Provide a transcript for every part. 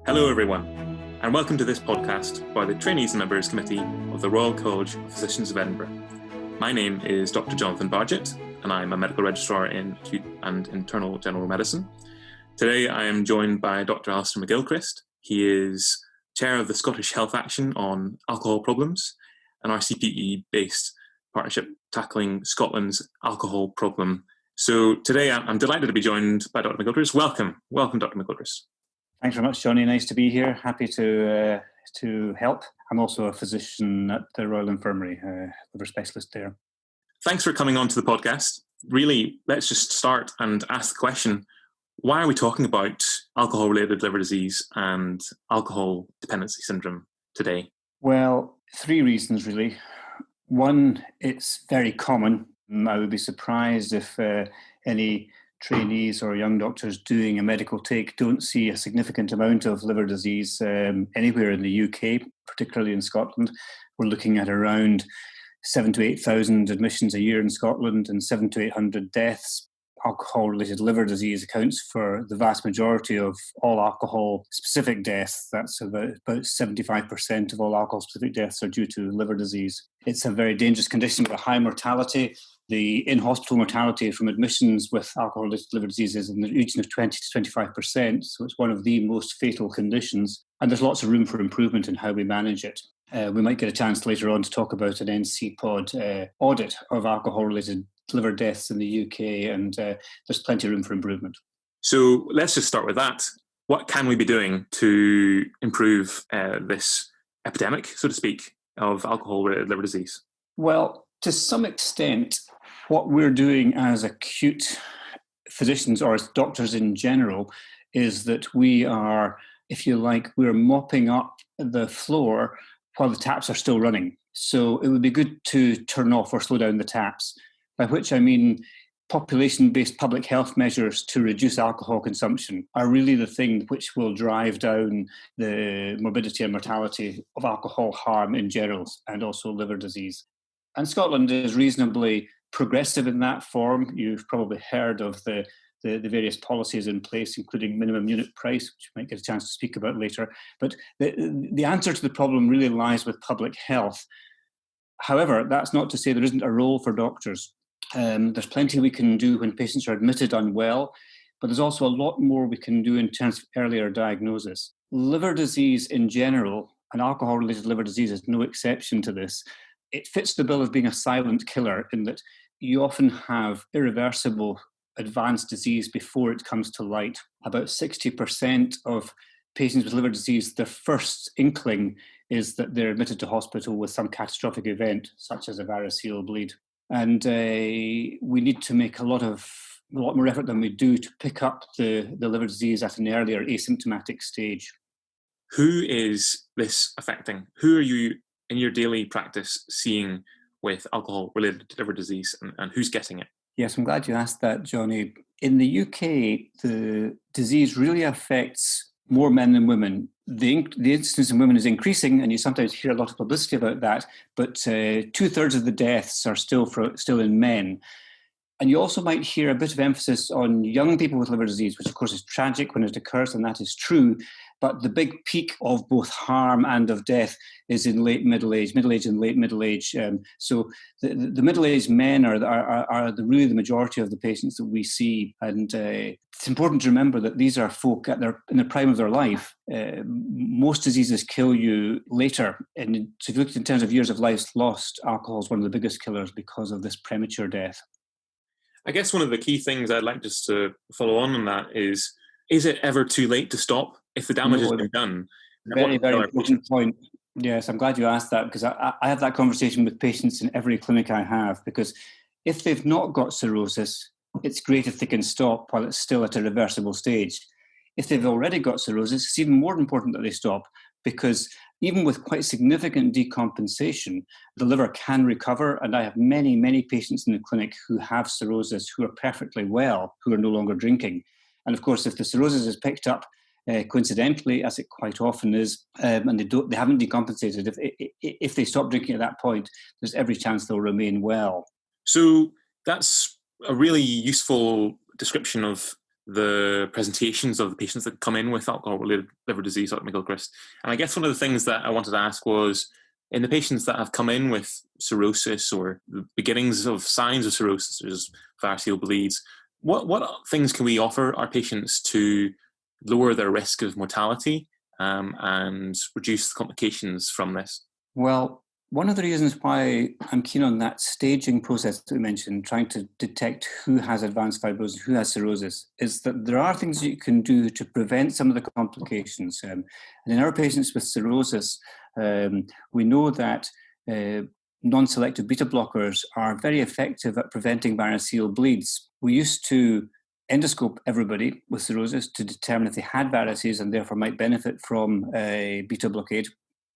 Hello everyone, and welcome to this podcast by the Trainees and Members Committee of the Royal College of Physicians of Edinburgh. My name is Dr. Jonathan Bargett, and I'm a medical registrar in acute and internal general medicine. Today I am joined by Dr. Alastair MacGilchrist. He is chair of the Scottish Health Action on Alcohol Problems, an RCPE-based partnership tackling Scotland's alcohol problem. So today I'm delighted to be joined by Dr. MacGilchrist. Welcome, Dr. MacGilchrist. Thanks very much, Johnny. Nice to be here. Happy to help. I'm also a physician at the Royal Infirmary, liver specialist there. Thanks for coming on to the podcast. Really, let's just start and ask the question, why are we talking about alcohol-related liver disease and alcohol dependency syndrome today? Well, three reasons really. One, it's very common. I would be surprised if any trainees or young doctors doing a medical take don't see a significant amount of liver disease anywhere in the UK, particularly in Scotland. We're looking at around 7,000 to 8,000 admissions a year in Scotland and 700 to 800 deaths. Alcohol-related liver disease accounts for the vast majority of all alcohol-specific deaths. That's about 75% of all alcohol-specific deaths are due to liver disease. It's a very dangerous condition with a high mortality. The in-hospital mortality from admissions with alcohol-related liver disease is in the region of 20 to 25%, so it's one of the most fatal conditions. And there's lots of room for improvement in how we manage it. We might get a chance later on to talk about an NC-POD audit of alcohol-related liver deaths in the UK, and there's plenty of room for improvement. So let's just start with that. What can we be doing to improve this epidemic, so to speak, of alcohol-related liver disease? Well, to some extent, what we're doing as acute physicians or as doctors in general is that we are, if you like, we're mopping up the floor while the taps are still running. So it would be good to turn off or slow down the taps, by which I mean population-based public health measures to reduce alcohol consumption are really the thing which will drive down the morbidity and mortality of alcohol harm in general, and also liver disease. And Scotland is reasonably progressive in that form. You've probably heard of the various policies in place, including minimum unit price, which you might get a chance to speak about later. But the answer to the problem really lies with public health. However, that's not to say there isn't a role for doctors. There's plenty we can do when patients are admitted unwell, but there's also a lot more we can do in terms of earlier diagnosis. Liver disease in general, and alcohol-related liver disease is no exception to this. It fits the bill of being a silent killer in that you often have irreversible advanced disease before it comes to light. About 60% of patients with liver disease, their first inkling is that they're admitted to hospital with some catastrophic event, such as a variceal bleed. And we need to make a lot more effort than we do to pick up the liver disease at an earlier asymptomatic stage. Who is this affecting? Who are you in your daily practice seeing with alcohol-related liver disease, and who's getting it? Yes, I'm glad you asked that, Johnny. In the UK, the disease really affects more men than women. The incidence in women is increasing, and you sometimes hear a lot of publicity about that, but 2/3 of the deaths are still in men. And you also might hear a bit of emphasis on young people with liver disease, which of course is tragic when it occurs, and that is true. But the big peak of both harm and of death is in middle age and late middle age. So the middle-aged men are really the majority of the patients that we see. And it's important to remember that these are folk in the prime of their life. Most diseases kill you later. And so if you look in terms of years of life lost, alcohol is one of the biggest killers because of this premature death. I guess one of the key things I'd like just to follow on that is it ever too late to stop if the damage has been done? Very important point. Yes, I'm glad you asked that, because I have that conversation with patients in every clinic I have, because if they've not got cirrhosis, it's great if they can stop while it's still at a reversible stage. If they've already got cirrhosis, it's even more important that they stop, because even with quite significant decompensation, the liver can recover. And I have many, many patients in the clinic who have cirrhosis who are perfectly well, who are no longer drinking. And of course, if the cirrhosis is picked up coincidentally, as it quite often is, and they haven't decompensated, if they stop drinking at that point, there's every chance they'll remain well. So that's a really useful description of the presentations of the patients that come in with alcohol-related liver disease, Dr. MacGilchrist. And I guess one of the things that I wanted to ask was, in the patients that have come in with cirrhosis or the beginnings of signs of cirrhosis, such as variceal bleeds, what things can we offer our patients to lower their risk of mortality and reduce the complications from this? Well, one of the reasons why I'm keen on that staging process that we mentioned, trying to detect who has advanced fibrosis, who has cirrhosis, is that there are things you can do to prevent some of the complications. And in our patients with cirrhosis, we know that non-selective beta blockers are very effective at preventing variceal bleeds. We used to endoscope everybody with cirrhosis to determine if they had varices and therefore might benefit from a beta blockade.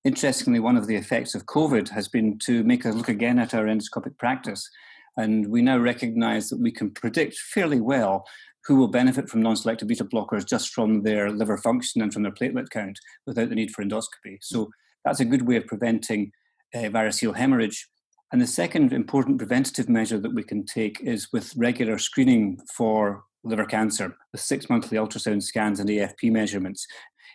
Interestingly, one of the effects of COVID has been to make us look again at our endoscopic practice. And we now recognize that we can predict fairly well who will benefit from non-selective beta blockers just from their liver function and from their platelet count without the need for endoscopy. So that's a good way of preventing variceal hemorrhage. And the second important preventative measure that we can take is with regular screening for liver cancer, with 6 monthly ultrasound scans and AFP measurements.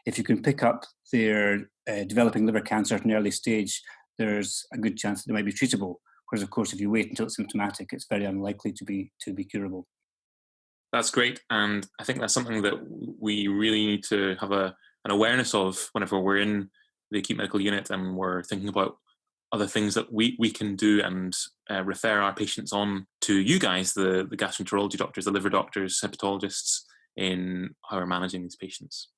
If you can pick up their developing liver cancer at an early stage, there's a good chance that it might be treatable. Whereas, of course, if you wait until it's symptomatic, it's very unlikely to be curable. That's great, and I think that's something that we really need to have an awareness of whenever we're in the acute medical unit and we're thinking about other things that we can do and refer our patients on to you guys, the gastroenterology doctors, the liver doctors, hepatologists, in how we're managing these patients.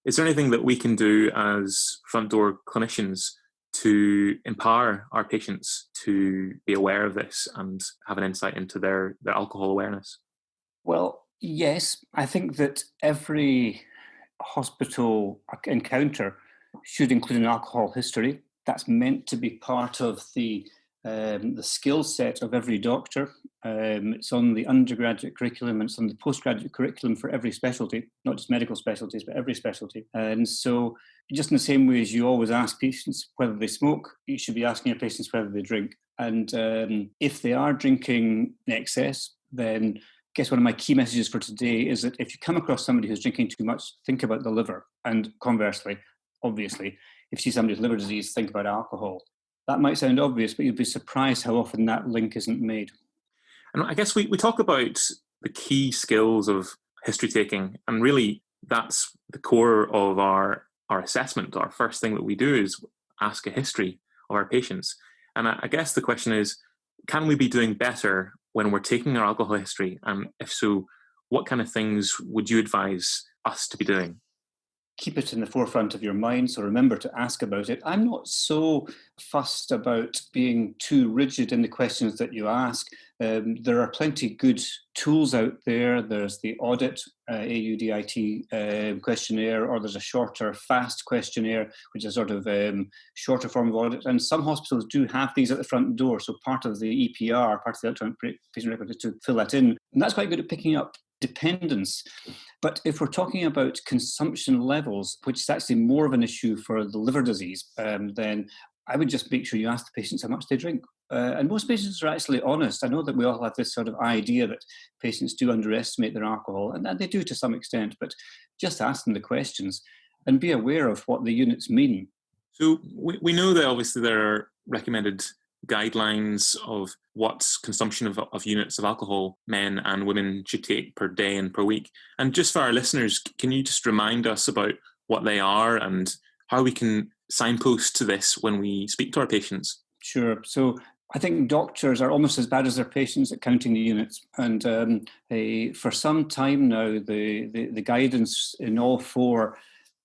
Is there anything that we can do as front door clinicians to empower our patients to be aware of this and have an insight into their alcohol awareness? Well, yes, I think that every hospital encounter should include an alcohol history. That's meant to be part of the skill set of every doctor. It's on the undergraduate curriculum and it's on the postgraduate curriculum for every specialty, not just medical specialties, but every specialty. And so just in the same way as you always ask patients whether they smoke, you should be asking your patients whether they drink. And if they are drinking in excess, then I guess one of my key messages for today is that if you come across somebody who's drinking too much, think about the liver. And conversely, obviously, if you see somebody with liver disease, think about alcohol. That might sound obvious, but you'd be surprised how often that link isn't made. And I guess we talk about the key skills of history taking, and really that's the core of our assessment. Our first thing that we do is ask a history of our patients. And I guess the question is, can we be doing better when we're taking our alcohol history? And if so, what kind of things would you advise us to be doing? Keep it in the forefront of your mind, so remember to ask about it. I'm not so fussed about being too rigid in the questions that you ask. There are plenty good tools out there. There's the audit, AUDIT questionnaire, or there's a shorter FAST questionnaire, which is sort of shorter form of audit. And some hospitals do have these at the front door, so part of the EPR, part of the electronic patient record, is to fill that in. And that's quite good at picking up dependence. But if we're talking about consumption levels, which is actually more of an issue for the liver disease, then I would just make sure you ask the patients how much they drink. And most patients are actually honest. I know that we all have this sort of idea that patients do underestimate their alcohol, and they do to some extent, but just ask them the questions and be aware of what the units mean. So we know that obviously there are recommended guidelines of what consumption of units of alcohol men and women should take per day and per week. And just for our listeners, can you just remind us about what they are and how we can signpost to this when we speak to our patients? Sure. So I think doctors are almost as bad as their patients at counting the units. And for some time now, the guidance in all four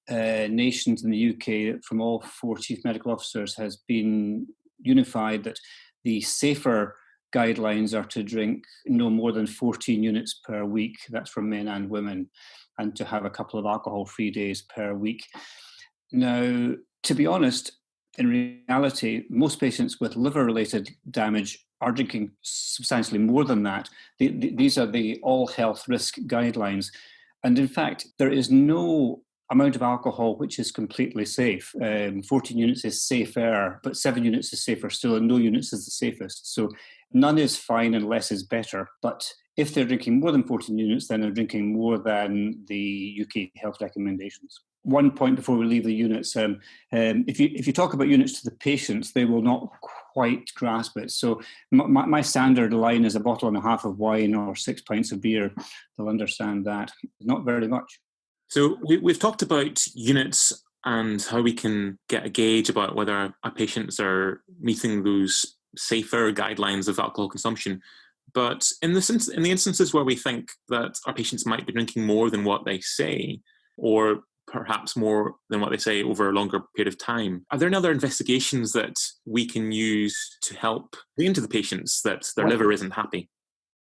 nations in the UK from all four chief medical officers has been unified that the safer guidelines are to drink no more than 14 units per week. That's for men and women, and to have a couple of alcohol-free days per week. Now, to be honest, in reality, most patients with liver-related damage are drinking substantially more than that. These are the all health risk guidelines. And in fact, there is no amount of alcohol which is completely safe. 14 units is safer, but 7 units is safer still, and no units is the safest. So none is fine and less is better. But If they're drinking more than 14 units, then they're drinking more than the UK health recommendations. One point before we leave the units, if you talk about units to the patients, they will not quite grasp it. So my standard line is a bottle and a half of wine or 6 pints of beer. They'll understand that. Not very much. So we've talked about units and how we can get a gauge about whether our patients are meeting those safer guidelines of alcohol consumption. But in the instances where we think that our patients might be drinking more than what they say, or perhaps more than what they say over a longer period of time, are there any other investigations that we can use to help bring to the patients that their liver isn't happy?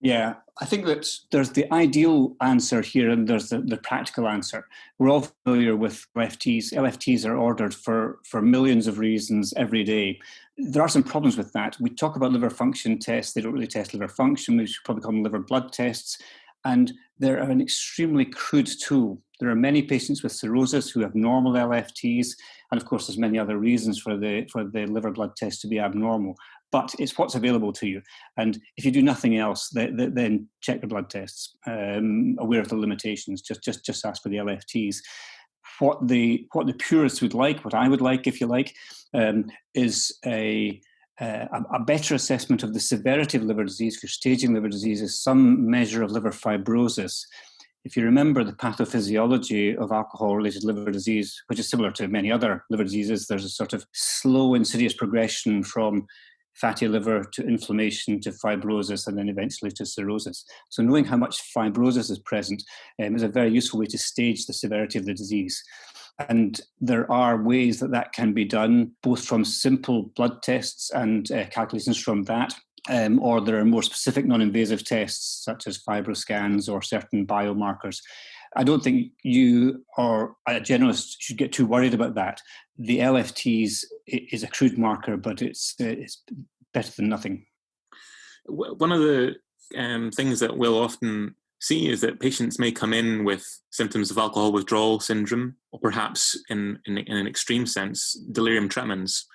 Yeah, I think that there's the ideal answer here and there's the practical answer. We're all familiar with LFTs. LFTs are ordered for millions of reasons every day. There are some problems with that. We talk about liver function tests. They don't really test liver function. We should probably call them liver blood tests. And they're an extremely crude tool. There are many patients with cirrhosis who have normal LFTs. And of course, there's many other reasons for the liver blood test to be abnormal. But it's what's available to you. And if you do nothing else, then check the blood tests, aware of the limitations, just ask for the LFTs. What the purists would like, what I would like, if you like, is a better assessment of the severity of liver disease. If you're staging liver disease, is some measure of liver fibrosis. If you remember the pathophysiology of alcohol-related liver disease, which is similar to many other liver diseases, there's a sort of slow, insidious progression from fatty liver to inflammation to fibrosis and then eventually to cirrhosis. So knowing how much fibrosis is present is a very useful way to stage the severity of the disease. And there are ways that can be done, both from simple blood tests and calculations from that, or there are more specific non-invasive tests such as fibroscans or certain biomarkers. I don't think you or a generalist should get too worried about that. The LFTs is a crude marker, but it's better than nothing. One of the things that we'll often see is that patients may come in with symptoms of alcohol withdrawal syndrome, or perhaps in an extreme sense, delirium tremens.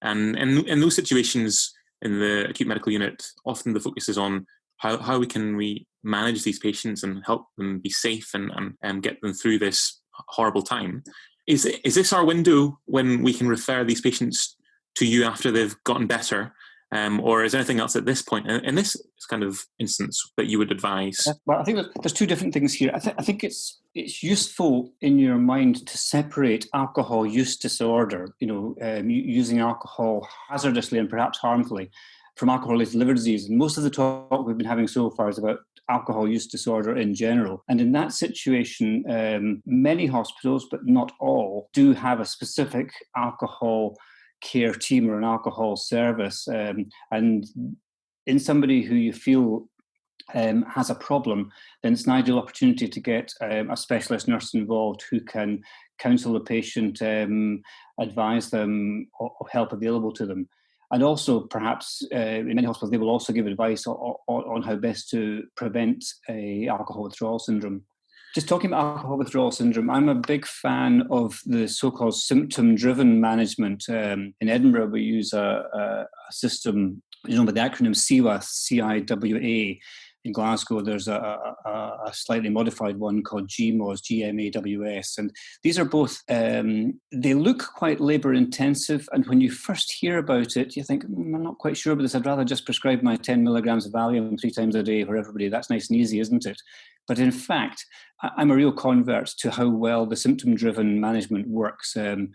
And in those situations in the acute medical unit, often the focus is on how we can manage these patients and help them be safe and get them through this horrible time. Is this our window when we can refer these patients to you after they've gotten better? Or is there anything else at this point, in this kind of instance, that you would advise? Well, I think there's two different things here. I think it's useful in your mind to separate alcohol use disorder, using alcohol hazardously and perhaps harmfully, from alcohol-related liver disease. And most of the talk we've been having so far is about alcohol use disorder in general. And in that situation, many hospitals, but not all, do have a specific alcohol care team or an alcohol service. And in somebody who you feel has a problem, then it's an ideal opportunity to get a specialist nurse involved who can counsel the patient, advise them, or help available to them. And also, perhaps, in many hospitals, they will also give advice on how best to prevent alcohol withdrawal syndrome. Just talking about alcohol withdrawal syndrome, I'm a big fan of the so-called symptom-driven management. In Edinburgh, we use a system, by the acronym CIWA, CIWA. In Glasgow, there's a slightly modified one called GMAWS, GMAWS. And these are both, they look quite labour-intensive. And when you first hear about it, you think, I'm not quite sure about this. I'd rather just prescribe my 10 milligrams of Valium 3 times a day for everybody. That's nice and easy, isn't it? But in fact, I'm a real convert to how well the symptom-driven management works. The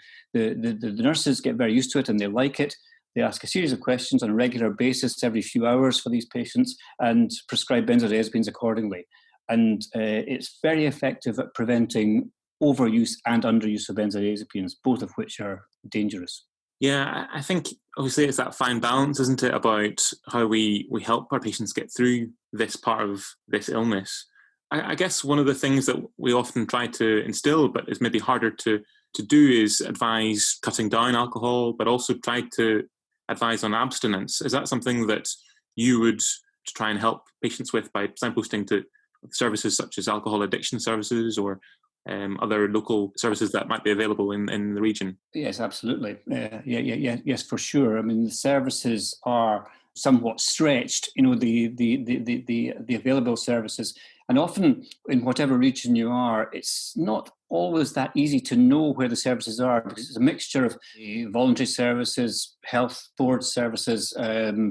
nurses get very used to it and they like it. They ask a series of questions on a regular basis every few hours for these patients and prescribe benzodiazepines accordingly. And it's very effective at preventing overuse and underuse of benzodiazepines, both of which are dangerous. Yeah, I think obviously it's that fine balance, isn't it, about how we help our patients get through this part of this illness. I guess one of the things that we often try to instill, but is maybe harder to do, is advise cutting down alcohol, but also try to advise on abstinence. Is that something that you would try and help patients with by signposting to services such as alcohol addiction services or other local services that might be available in the region? Yes, absolutely. Yes, for sure. I mean, the services are somewhat stretched, the available services. And often in whatever region you are, it's not always that easy to know where the services are, because it's a mixture of voluntary services, health board services,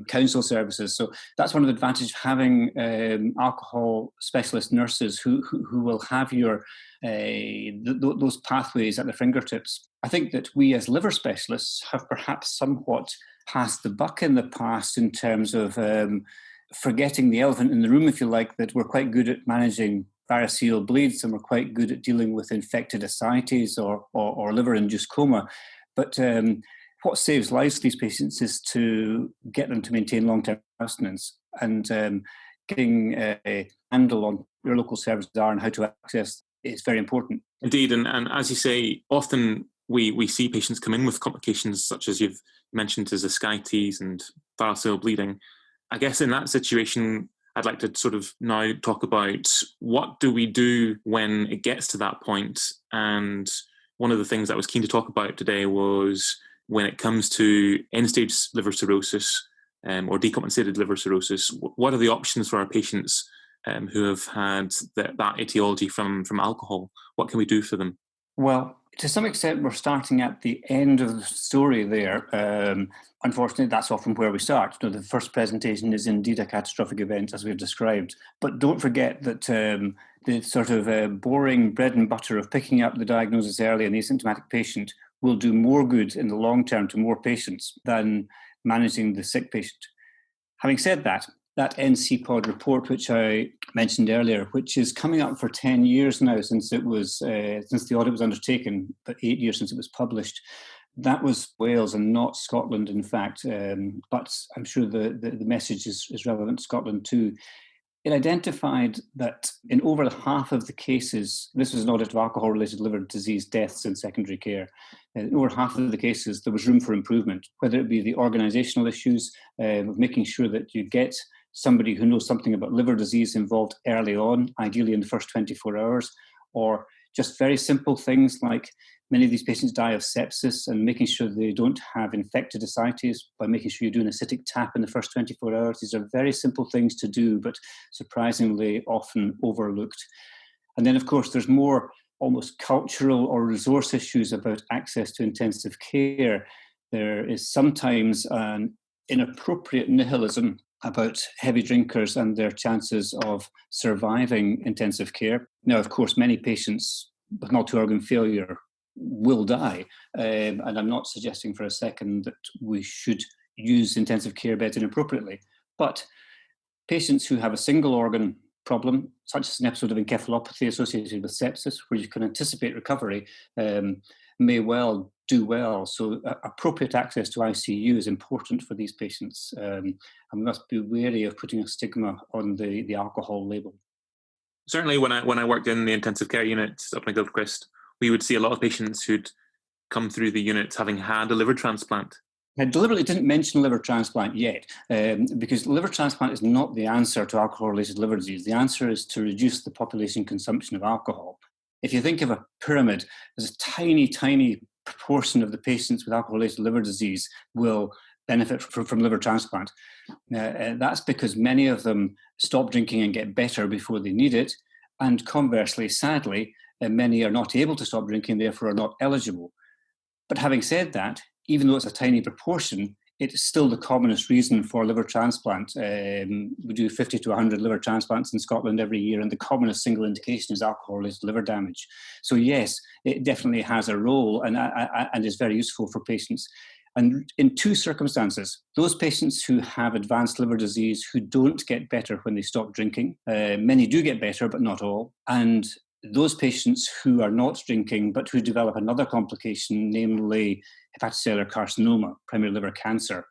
council services. So that's one of the advantages of having alcohol specialist nurses who will have those pathways at their fingertips. I think that we as liver specialists have perhaps somewhat passed the buck in the past in terms of forgetting the elephant in the room, if you like, that we're quite good at managing variceal bleeds and we're quite good at dealing with infected ascites or liver-induced coma. But what saves lives for these patients is to get them to maintain long-term abstinence, and getting a handle on where local services are and how to access is very important. Indeed, and as you say, often we see patients come in with complications such as you've mentioned as ascites and variceal bleeding. I guess in that situation, I'd like to sort of now talk about what do we do when it gets to that point. And one of the things that I was keen to talk about today was when it comes to end-stage liver cirrhosis or decompensated liver cirrhosis, what are the options for our patients who have had that etiology from alcohol? What can we do for them? Well, to some extent, we're starting at the end of the story there. Unfortunately, that's often where we start. The first presentation is indeed a catastrophic event, as we've described. But don't forget that the sort of boring bread and butter of picking up the diagnosis early in the asymptomatic patient will do more good in the long term to more patients than managing the sick patient. Having said that NCPOD report, which I mentioned earlier, which is coming up for 10 years now since it was since the audit was undertaken, but 8 years since it was published. That was Wales and not Scotland, in fact. But I'm sure the message is relevant to Scotland too. It identified that in over half of the cases, this was an audit of alcohol-related liver disease deaths in secondary care, in over half of the cases, there was room for improvement, whether it be the organisational issues of making sure that you get somebody who knows something about liver disease involved early on, ideally in the first 24 hours, or just very simple things like many of these patients die of sepsis, and making sure they don't have infected ascites by making sure you do an acidic tap in the first 24 hours. These are very simple things to do, but surprisingly often overlooked. And then, of course, there's more almost cultural or resource issues about access to intensive care. There is sometimes an inappropriate nihilism about heavy drinkers and their chances of surviving intensive care. Now, of course, many patients with multi-organ failure will die, and I'm not suggesting for a second that we should use intensive care beds inappropriately, but patients who have a single organ problem, such as an episode of encephalopathy associated with sepsis, where you can anticipate recovery, may well do well. So appropriate access to ICU is important for these patients, and we must be wary of putting a stigma on the alcohol label. Certainly when I worked in the intensive care unit up in MacGilchrist, we would see a lot of patients who'd come through the unit having had a liver transplant. I deliberately didn't mention liver transplant yet, because liver transplant is not the answer to alcohol-related liver disease. The answer is to reduce the population consumption of alcohol. If you think of a pyramid, there's a tiny, tiny proportion of the patients with alcohol-related liver disease will benefit from liver transplant. That's because many of them stop drinking and get better before they need it, and conversely, sadly, many are not able to stop drinking, therefore are not eligible. But having said that, even though it's a tiny proportion, it's still the commonest reason for liver transplant. We do 50 to 100 liver transplants in Scotland every year, and the commonest single indication is alcohol-related liver damage. So yes, it definitely has a role and is very useful for patients. And in two circumstances, those patients who have advanced liver disease who don't get better when they stop drinking, many do get better, but not all, and those patients who are not drinking but who develop another complication, namely hepatocellular carcinoma, primary liver cancer,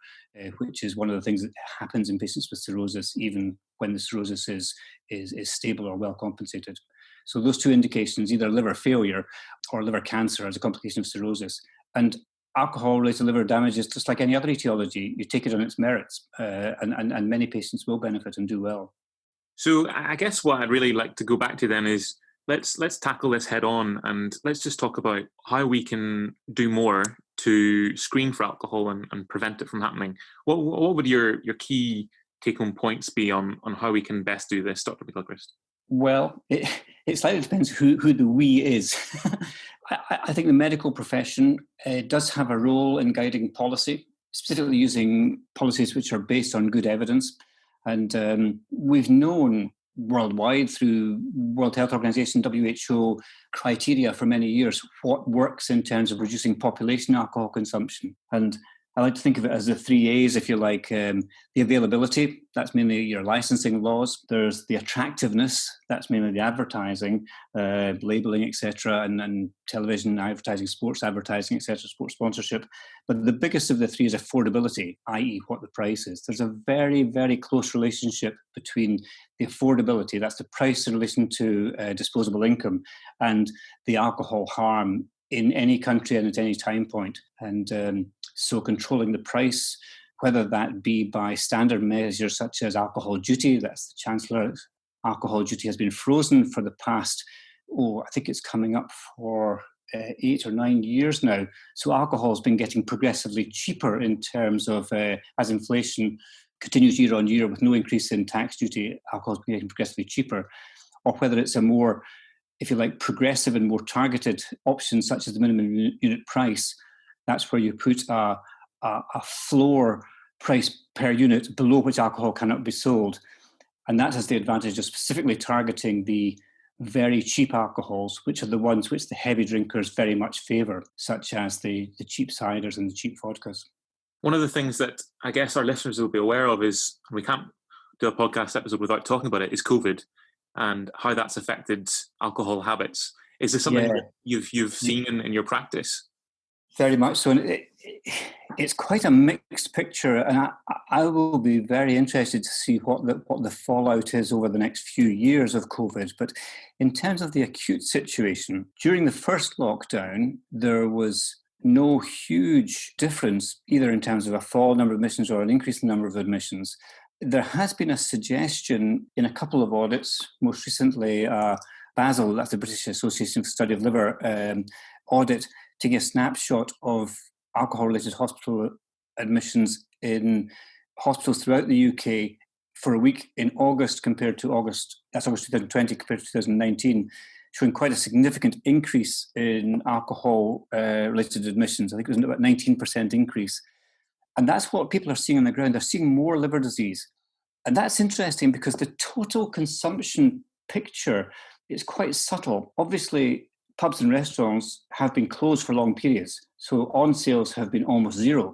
which is one of the things that happens in patients with cirrhosis even when the cirrhosis is stable or well compensated. So those two indications, either liver failure or liver cancer as a complication of cirrhosis. And alcohol-related liver damage is just like any other etiology. You take it on its merits, and many patients will benefit and do well. So I guess what I'd really like to go back to then is let's tackle this head on, and let's just talk about how we can do more to screen for alcohol and prevent it from happening. What would your key take-home points be on how we can best do this, Dr. MacGilchrist? Well, it slightly depends who the we is. I think the medical profession does have a role in guiding policy, specifically using policies which are based on good evidence. And we've known worldwide through World Health Organization, WHO criteria for many years what works in terms of reducing population alcohol consumption. And I like to think of it as the 3 A's, if you like. The availability, that's mainly your licensing laws. There's the attractiveness, that's mainly the advertising, labelling, etc., and television advertising, sports advertising, etc., sports sponsorship. But the biggest of the three is affordability, i.e. what the price is. There's a very, very close relationship between the affordability, that's the price in relation to disposable income, and the alcohol harm in any country and at any time point. And so controlling the price, whether that be by standard measures such as alcohol duty, that's the Chancellor, alcohol duty has been frozen for the past, I think it's coming up for 8 or 9 years now. So alcohol has been getting progressively cheaper in terms of, as inflation continues year on year with no increase in tax duty, alcohol has been getting progressively cheaper. Or whether it's a more, if you like, progressive and more targeted options such as the minimum unit price, that's where you put a floor price per unit below which alcohol cannot be sold. And that has the advantage of specifically targeting the very cheap alcohols, which are the ones which the heavy drinkers very much favour, such as the cheap ciders and the cheap vodkas. One of the things that I guess our listeners will be aware of is, we can't do a podcast episode without talking about it, is COVID and how that's affected alcohol habits. Is this something that you've seen in your practice? Very much so. And it's quite a mixed picture, and I will be very interested to see what the fallout is over the next few years of COVID. But in terms of the acute situation, during the first lockdown, there was no huge difference, either in terms of a fall number of admissions or an increase in the number of admissions. There has been a suggestion in a couple of audits, most recently BASIL, that's the British Association for the Study of Liver audit, taking a snapshot of alcohol-related hospital admissions in hospitals throughout the UK for a week in August compared to August 2020 compared to 2019, showing quite a significant increase in alcohol-related admissions. I think it was about 19% increase. And that's what people are seeing on the ground. They're seeing more liver disease. And that's interesting because the total consumption picture is quite subtle. Obviously, pubs and restaurants have been closed for long periods, so on sales have been almost zero.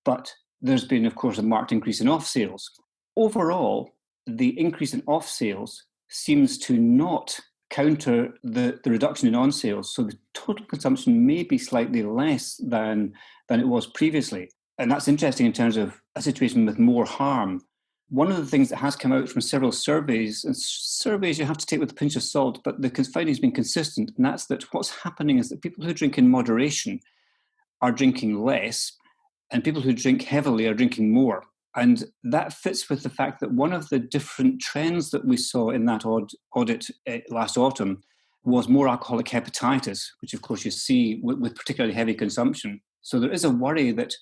But there's been, of course, a marked increase in off sales. Overall, the increase in off sales seems to not counter the reduction in on sales. So the total consumption may be slightly less than it was previously. And that's interesting in terms of a situation with more harm. One of the things that has come out from several surveys, and surveys you have to take with a pinch of salt, but the finding has been consistent, and that's that what's happening is that people who drink in moderation are drinking less, and people who drink heavily are drinking more. And that fits with the fact that one of the different trends that we saw in that audit last autumn was more alcoholic hepatitis, which of course you see with particularly heavy consumption. So there is a worry that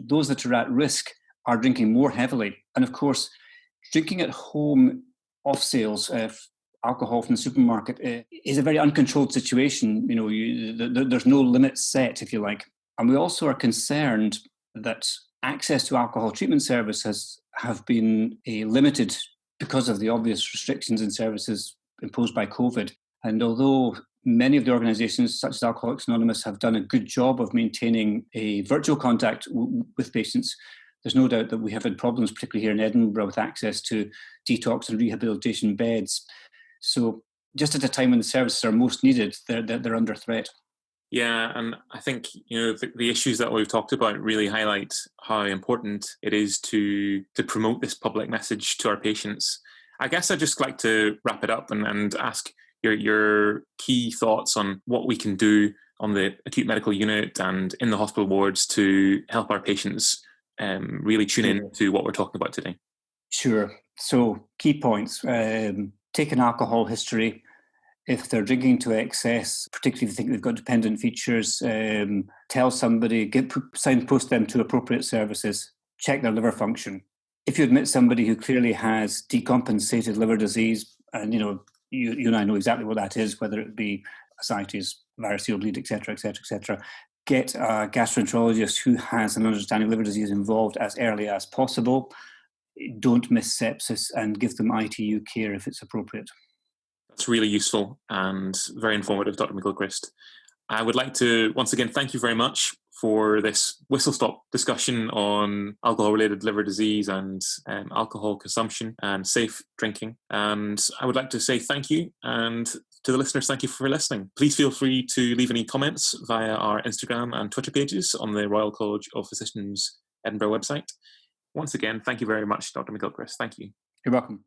those that are at risk are drinking more heavily. And of course, drinking at home off sales, alcohol from the supermarket, is a very uncontrolled situation. You know, there's no limit set, if you like. And we also are concerned that access to alcohol treatment services have been limited because of the obvious restrictions in services imposed by COVID. And although many of the organisations, such as Alcoholics Anonymous, have done a good job of maintaining a virtual contact with patients, there's no doubt that we have had problems, particularly here in Edinburgh, with access to detox and rehabilitation beds. So just at a time when the services are most needed, they're under threat. Yeah, and I think the issues that we've talked about really highlight how important it is to promote this public message to our patients. I guess I'd just like to wrap it up and ask your key thoughts on what we can do on the acute medical unit and in the hospital wards to help our patients really tune in to what we're talking about today. Sure. So key points. Take an alcohol history. If they're drinking to excess, particularly if they think they've got dependent features, tell somebody, signpost them to appropriate services, check their liver function. If you admit somebody who clearly has decompensated liver disease, and you and I know exactly what that is, whether it be ascites, variceal bleed, etc., etc., etc., get a gastroenterologist who has an understanding of liver disease involved as early as possible. Don't miss sepsis and give them ITU care if it's appropriate. That's really useful and very informative, Dr. MacGilchrist. I would like to once again thank you very much for this whistle-stop discussion on alcohol-related liver disease and alcohol consumption and safe drinking. And I would like to say thank you, and to the listeners, thank you for listening. Please feel free to leave any comments via our Instagram and Twitter pages on the Royal College of Physicians Edinburgh website. Once again, thank you very much, Dr. MacGilchrist. Thank you. You're welcome.